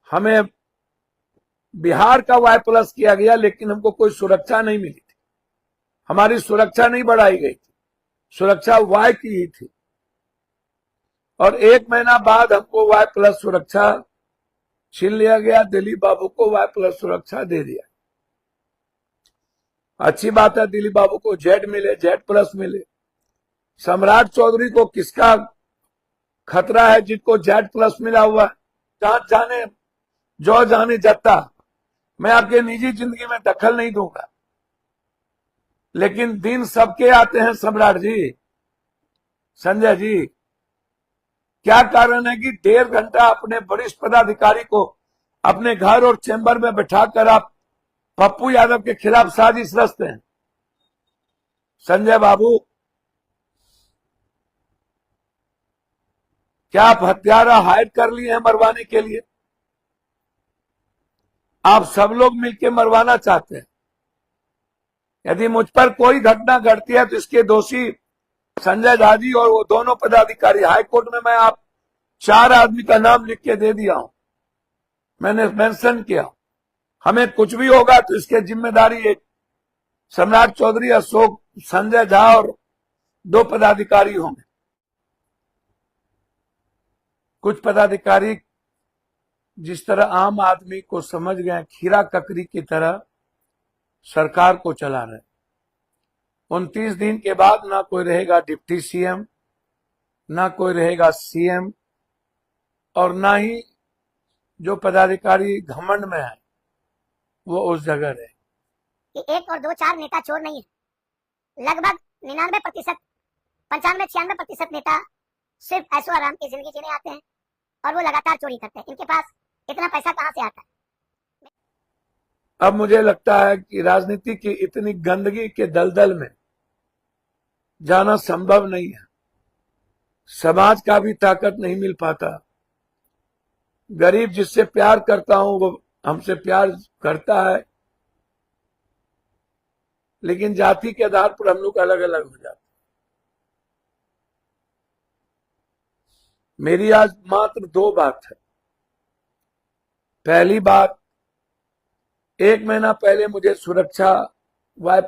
हमें बिहार का Y+ किया गया, लेकिन हमको कोई सुरक्षा नहीं मिली थी। हमारी सुरक्षा नहीं बढ़ाई गई थी, सुरक्षा Y की ही थी। और 1 महीना बाद हमको Y+ सुरक्षा छीन लिया गया। दिलीप बाबू को Y+ सुरक्षा दे दिया। अच्छी बात है, दिलीप बाबू को Z मिले, Z+ मिले। सम्राट चौधरी को किसका खतरा है, जिनको Z+ मिला हुआ है? जांच जाने जो जाने जत्ता। मैं आपके निजी जिंदगी में दखल नहीं दूंगा, लेकिन दिन सबके आते हैं सम्राट जी। संजय जी, क्या कारण है कि 1.5 घंटा अपने वरिष्ठ पदाधिकारी को अपने घर और चैम्बर में बैठाकर आप पप्पू यादव के खिलाफ साजिश रचते हैं? संजय बाबू, क्या आप हत्यारा हायर कर लिए हैं मरवाने के लिए? आप सब लोग मिलकर मरवाना चाहते हैं। यदि मुझ पर कोई घटना घटती है तो इसके दोषी संजय झा जी और वो दोनों पदाधिकारी। हाईकोर्ट में मैं आप 4 आदमी का नाम लिख के दे दिया हूं, मैंने मेंशन किया। हमें कुछ भी होगा तो इसके जिम्मेदारी एक सम्राट चौधरी, अशोक, संजय झा और 2 पदाधिकारी होंगे। कुछ पदाधिकारी जिस तरह आम आदमी को समझ गए, खीरा ककड़ी की तरह सरकार को चला रहे। 29 दिन के बाद ना कोई रहेगा डिप्टी सीएम, ना कोई रहेगा सीएम, और ना ही जो पदाधिकारी घमंड में है वो उस जगह रहे। कि 1 और 2 4 नेता चोर नहीं है। लगभग 99%, 95-96% नेता सिर्फ ऐशो आराम की जिंदगी जीने आते हैं और वो लगातार चोरी करते हैं। इनके पास इतना पैसा कहां से आता है? अब मुझे लगता है कि राजनीति की इतनी गंदगी के दलदल में जाना संभव नहीं है। समाज का भी ताकत नहीं मिल पाता। गरीब जिससे प्यार करता हूं वो हमसे प्यार करता है, लेकिन जाति के आधार पर हम लोग अलग अलग हो जाते। मेरी आज मात्र 2 बात है। पहली बात, 1 महीना पहले मुझे सुरक्षा Y+,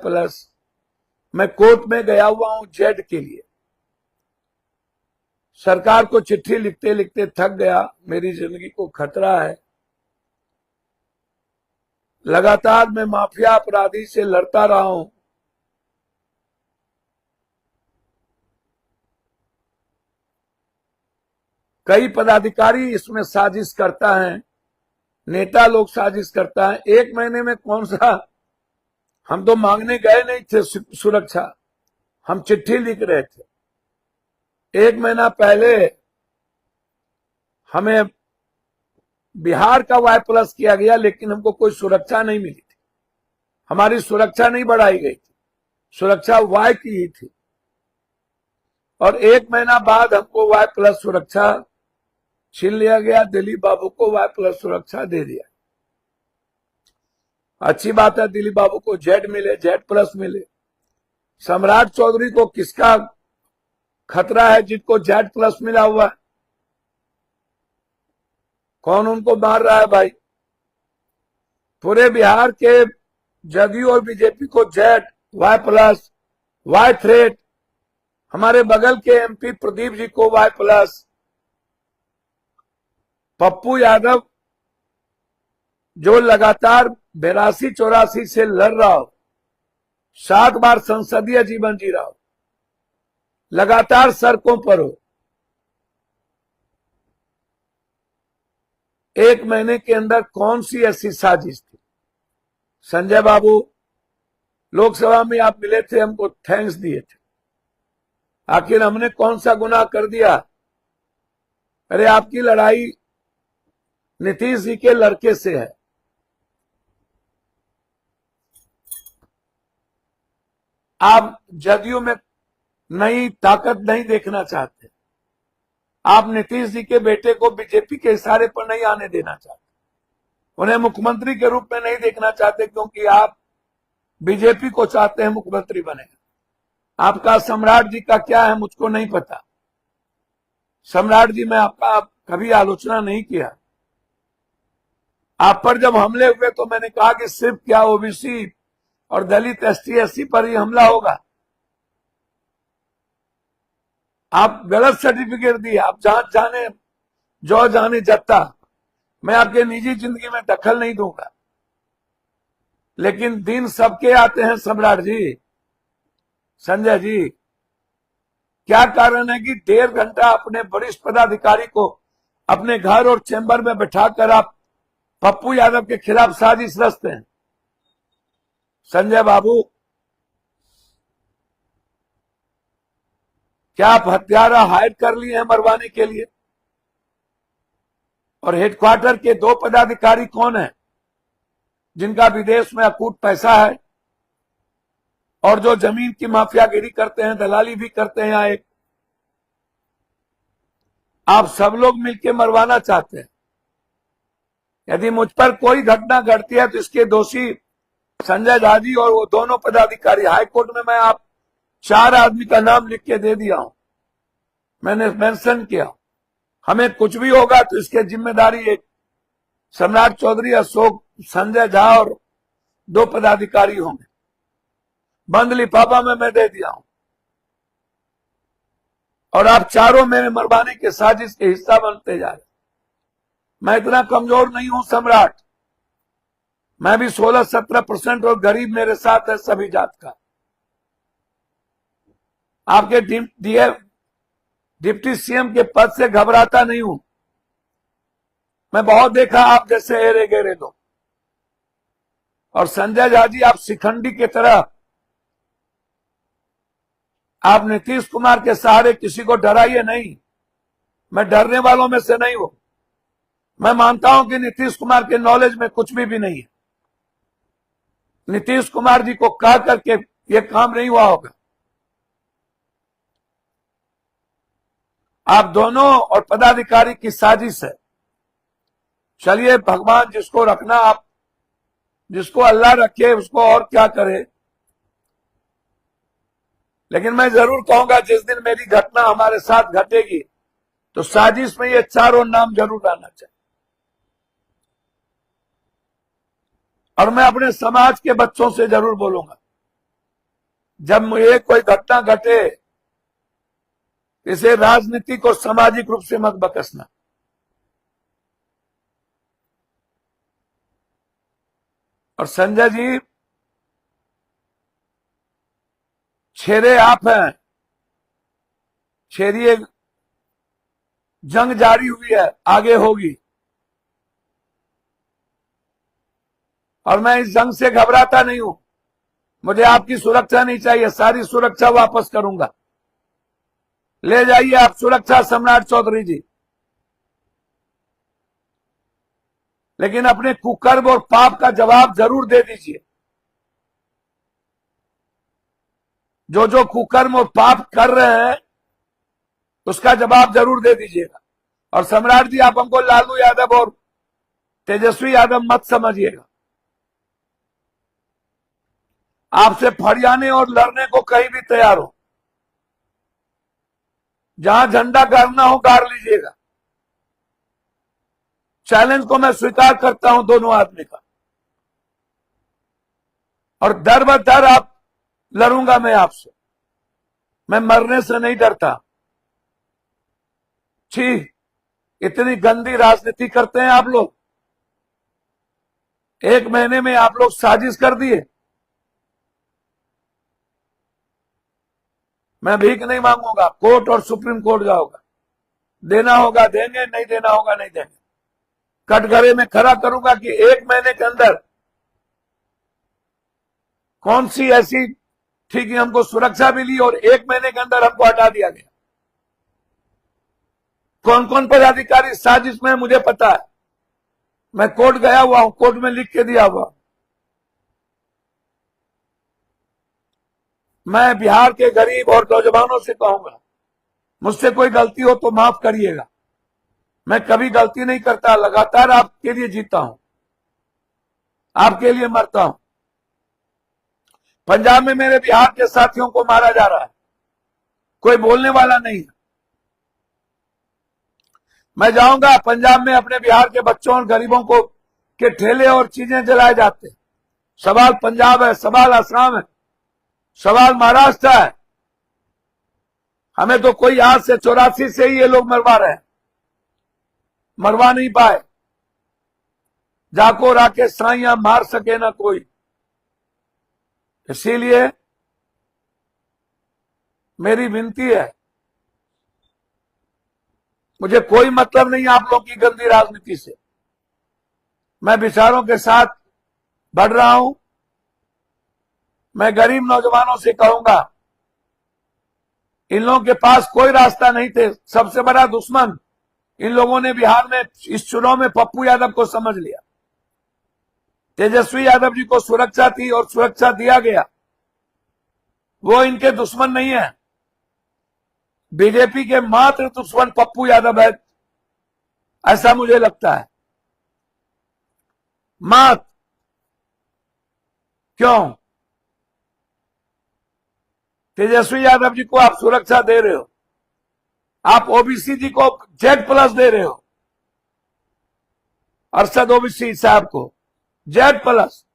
मैं कोर्ट में गया हुआ हूं Z के लिए। सरकार को चिट्ठी लिखते लिखते थक गया, मेरी जिंदगी को खतरा है। लगातार मैं माफिया अपराधी से लड़ता रहा हूं। कई पदाधिकारी इसमें साजिश करता है, नेता लोग साजिश करता है। 1 महीने में कौन सा, हम तो मांगने गए नहीं थे सुरक्षा, हम चिट्ठी लिख रहे थे। 1 महीना पहले हमें बिहार का Y+ किया गया, लेकिन हमको कोई सुरक्षा नहीं मिली थी। हमारी सुरक्षा नहीं बढ़ाई गई थी, सुरक्षा Y की ही थी। और 1 महीना बाद हमको Y+ सुरक्षा छीन लिया गया। दिलीप बाबू को Y+ सुरक्षा दे दिया। अच्छी बात है, दिलीप बाबू को Z मिले, Z+ मिले। सम्राट चौधरी को किसका खतरा है, जिनको Z+ मिला हुआ है? कौन उनको मार रहा है भाई? पूरे बिहार के जदयू और बीजेपी को Z, Y+, Y थ्रेट। हमारे बगल के MP प्रदीप जी को Y+, पप्पू यादव जो लगातार 82-84 से लड़ रहा हो, 7 बार संसदीय जीवन जी रहा हो, लगातार सड़कों पर हो, 1 महीने के अंदर कौन सी ऐसी साजिश थी? संजय बाबू, लोकसभा में आप मिले थे, हमको थैंक्स दिए थे। आखिर हमने कौन सा गुनाह कर दिया? अरे आपकी लड़ाई नीतीश जी के लड़के से है। आप जदयू में नई ताकत नहीं देखना चाहते। आप नीतीश जी के बेटे को बीजेपी के इशारे पर नहीं आने देना चाहते, उन्हें मुख्यमंत्री के रूप में नहीं देखना चाहते, क्योंकि आप बीजेपी को चाहते हैं मुख्यमंत्री बनेगा। आपका सम्राट जी का क्या है मुझको नहीं पता। सम्राट जी, मैं आपका कभी आलोचना नहीं किया, आप पर जब हमले हुए तो मैंने कहा कि सिर्फ क्या ओबीसी और दलित एसटी एससी पर ही हमला होगा। आप गलत सर्टिफिकेट दिए। आप जांच जाने जो जाने जत्ता। मैं आपके निजी जिंदगी में दखल नहीं दूंगा, लेकिन दिन सबके आते हैं सम्राट जी। संजय जी, क्या कारण है कि 1.5 घंटा अपने वरिष्ठ पदाधिकारी को अपने घर और चैम्बर में बैठाकर आप पप्पू यादव के खिलाफ साजिश रचते हैं? संजय बाबू, क्या आप हत्यारा हायर कर लिए हैं मरवाने के लिए? और हेडक्वार्टर के 2 पदाधिकारी कौन है जिनका विदेश में अकूट पैसा है और जो जमीन की माफियागिरी करते हैं, दलाली भी करते हैं? यहाँ एक आप सब लोग मिलकर मरवाना चाहते हैं। यदि मुझ पर कोई घटना घटती है तो इसके दोषी संजय झा जी और वो दोनों पदाधिकारी, हाईकोर्ट में मैं आप 4 आदमी का नाम लिख के दे दिया हूं, मैंने मेंशन किया। हमें कुछ भी होगा तो इसके जिम्मेदारी एक सम्राट चौधरी, अशोक, संजय झा और 2 पदाधिकारी होंगे। बंद लिफाफा में मैं दे दिया हूं और आप चारों मेरे मरवाने के साजिश के हिस्सा बनते जा रहे। मैं इतना कमजोर नहीं हूं सम्राट। मैं भी 16-17% और गरीब मेरे साथ है सभी जात का। आपके डिप्टी सीएम के पद से घबराता नहीं हूं। मैं बहुत देखा आप जैसे एरे गेरे लोग। और संजय झा जी, आप शिखंडी की तरह आप नीतीश कुमार के सहारे किसी को डराइए नहीं। मैं डरने वालों में से नहीं हूं। मैं मानता हूं कि नीतीश कुमार के नॉलेज में कुछ भी नहीं है। नीतीश कुमार जी को कह करके ये काम नहीं हुआ होगा। आप दोनों और पदाधिकारी की साजिश है। चलिए, भगवान जिसको रखना, आप जिसको अल्लाह रखे उसको और क्या करे। लेकिन मैं जरूर कहूंगा जिस दिन मेरी घटना हमारे साथ घटेगी तो साजिश में ये चारों नाम जरूर आना चाहिए। और मैं अपने समाज के बच्चों से जरूर बोलूंगा, जब मुझे कोई घटना घटे इसे राजनीतिक और सामाजिक रूप से मत बकसना। और संजय जी, छेरे आप हैं। छेरिए, जंग जारी हुई है, आगे होगी। और मैं इस जंग से घबराता नहीं हूं। मुझे आपकी सुरक्षा नहीं चाहिए, सारी सुरक्षा वापस करूंगा। ले जाइए आप सुरक्षा सम्राट चौधरी जी, लेकिन अपने कुकर्म और पाप का जवाब जरूर दे दीजिए। जो जो कुकर्म और पाप कर रहे हैं उसका जवाब जरूर दे दीजिएगा। और सम्राट जी, आप हमको लालू यादव और तेजस्वी यादव मत समझिएगा। आपसे फरियाने और लड़ने को कहीं भी तैयार हो। जहां झंडा गाड़ना हो गाड़ लीजिएगा। चैलेंज को मैं स्वीकार करता हूं दोनों आदमी का। और दर ब दर आप लड़ूंगा मैं आपसे। मैं मरने से नहीं डरता। छी, इतनी गंदी राजनीति करते हैं आप लोग। 1 महीने में आप लोग साजिश कर दिए। मैं भीख नहीं मांगूंगा, कोर्ट और सुप्रीम कोर्ट जाऊंगा। देना होगा देंगे, नहीं देना होगा नहीं देंगे। कटघरे में खड़ा करूंगा कि 1 महीने के अंदर कौन सी ऐसी थी कि हमको सुरक्षा मिली और 1 महीने के अंदर हमको हटा दिया गया। कौन कौन पदाधिकारी साजिश में मुझे पता है। मैं कोर्ट गया हुआ हूं, कोर्ट में लिख के दिया हुआ। मैं बिहार के गरीब और नौजवानों से कहूंगा, मुझसे कोई गलती हो तो माफ करिएगा। मैं कभी गलती नहीं करता, लगातार आपके लिए जीता हूं, आपके लिए मरता हूं। पंजाब में मेरे बिहार के साथियों को मारा जा रहा है, कोई बोलने वाला नहीं है। मैं जाऊंगा पंजाब में, अपने बिहार के बच्चों और गरीबों को के ठेले और चीजें जलाए जाते हैं। सवाल पंजाब है, सवाल असम है, सवाल महाराष्ट्र है। हमें तो कोई आज से 84 से ही ये लोग मरवा रहे हैं, मरवा नहीं पाए। जाको राके साइया मार सके ना कोई। इसीलिए मेरी विनती है, मुझे कोई मतलब नहीं आप लोग की गंदी राजनीति से। मैं विचारों के साथ बढ़ रहा हूं। मैं गरीब नौजवानों से कहूंगा, इन लोगों के पास कोई रास्ता नहीं थे। सबसे बड़ा दुश्मन इन लोगों ने बिहार में इस चुनाव में पप्पू यादव को समझ लिया। तेजस्वी यादव जी को सुरक्षा थी और सुरक्षा दिया गया। वो इनके दुश्मन नहीं है। बीजेपी के मात्र दुश्मन पप्पू यादव है, ऐसा मुझे लगता है। मात क्यों? तेजस्वी यादव जी को आप सुरक्षा दे रहे हो, आप ओबीसी जी को Z+ दे रहे हो, अरशद ओबीसी साहब को Z+।